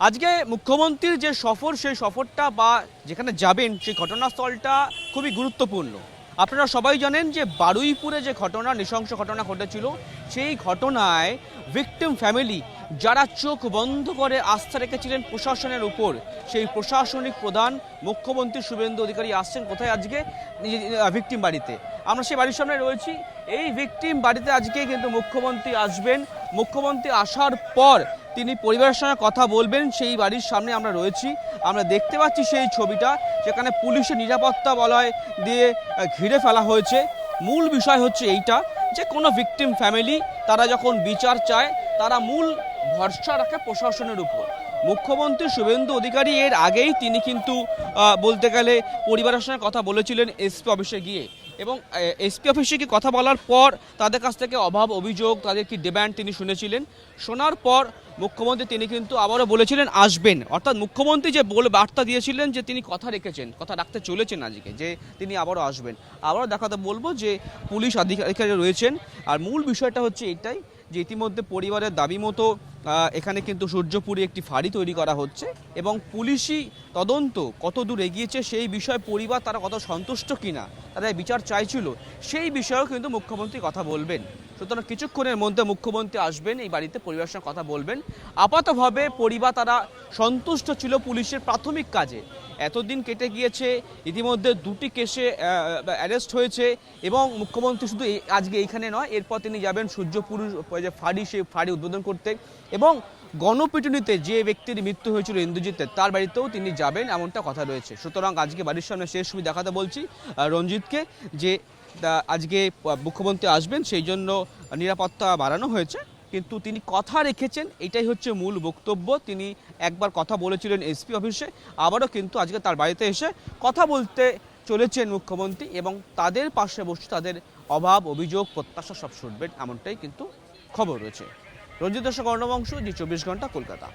আজকে মুখ্যমন্ত্রীর যে সফর সেই সফরটা বা যেখানে যাবেন সেই ঘটনাস্থলটা খুবই গুরুত্বপূর্ণ। আপনারা সবাই জানেন যে বারুইপুরে যে ঘটনা নৃশংস ঘটনা ঘটেছিল সেই ঘটনায় ভিকটিম ফ্যামিলি যারা চোখ বন্ধ করে আস্থা রেখেছিলেন প্রশাসনের উপর, সেই প্রশাসনিক প্রধান মুখ্যমন্ত্রী শুভেন্দু অধিকারী আসছেন কোথায় আজকে ভিকটিম বাড়িতে। আমরা সেই বাড়ির সামনে রয়েছি। এই ভিকটিম বাড়িতে আজকে কিন্তু মুখ্যমন্ত্রী আসবেন। মুখ্যমন্ত্রী আসার পর তিনি পরিবারের সঙ্গে কথা বলবেন। সেই বাড়ির সামনে আমরা রয়েছি, আমরা দেখতে পাচ্ছি সেই ছবিটা, যেখানে পুলিশের নিরাপত্তা বলয় দিয়ে ঘিরে ফেলা হয়েছে। মূল বিষয় হচ্ছে এইটা যে কোনো ভিকটিম ফ্যামিলি তারা যখন বিচার চায় তারা মূল ভরসা রাখে প্রশাসনের উপর। মুখ্যমন্ত্রী শুভেন্দু অধিকারী এর আগেই তিনি কিন্তু বলতে গেলে পরিবারের সঙ্গে কথা বলেছিলেন এসপি অফিসে গিয়ে, এবং এসপি অফিসে কি কথা বলার পর তাদের কাছ থেকে অভাব অভিযোগ তাদের কি ডিমান্ড তিনি শুনেছিলেন। শোনার পর মুখ্যমন্ত্রী তিনি কিন্তু আবারও বলেছিলেন আসবেন, অর্থাৎ মুখ্যমন্ত্রী যে বার্তা দিয়েছিলেন যে তিনি কথা রেখেছেন, কথা রাখতে চলেছেন আজকে, যে তিনি আবারও আসবেন। আবারও দেখাতে বলবো যে পুলিশ আধিকারিক রয়েছেন। আর মূল বিষয়টা হচ্ছে এটাই যে ইতিমধ্যে পরিবারের দাবি মতো এখানে কিন্তু সূর্যপুরে একটি ফাঁড়ি তৈরি করা হচ্ছে, এবং পুলিশি তদন্ত কত দূর এগিয়েছে সেই বিষয়ে পরিবার তারা কত সন্তুষ্ট কিনা, তারা বিচার চাইছিল, সেই বিষয়েও কিন্তু মুখ্যমন্ত্রী কথা বলবেন। সুতরাং কিছুক্ষণের মধ্যে মুখ্যমন্ত্রী আসবেন, এই বাড়িতে পরিবারের সঙ্গে কথা বলবেন। আপাতভাবে পরিবার তারা সন্তুষ্ট ছিল পুলিশের প্রাথমিক কাজে। এতদিন কেটে গিয়েছে, ইতিমধ্যে দুটি কেসে অ্যারেস্ট হয়েছে, এবং মুখ্যমন্ত্রী শুধু আজকে এইখানে নয়, এরপর তিনি যাবেন সূর্যপুর যে ফাঁড়ি, সেই ফাঁড়ি উদ্বোধন করতে, এবং গণপিটুনিতে যে ব্যক্তির মৃত্যু হয়েছিল ইন্দ্রজিতের তার বাড়িতেও তিনি যাবেন, এমনটা কথা রয়েছে। সুতরাং আজকে বাড়ির সামনে শেষ ছবি দেখাতে বলছি রঞ্জিতকে, যে আজকে মুখ্যমন্ত্রী আসবেন সেই জন্য নিরাপত্তা বাড়ানো হয়েছে, কিন্তু তিনি কথা রেখেছেন, এটাই হচ্ছে মূল বক্তব্য। তিনি একবার কথা বলেছিলেন এসপি অফিসে, আবারও কিন্তু আজকে তার বাড়িতে এসে কথা বলতে চলেছেন মুখ্যমন্ত্রী, এবং তাদের পাশে বসে তাদের অভাব অভিযোগ প্রত্যাশা সব শুনবেন, এমনটাই কিন্তু খবর রয়েছে। রঞ্জিত দর্শক, গণবংশ, জি 24 ঘন্টা, কলকাতা।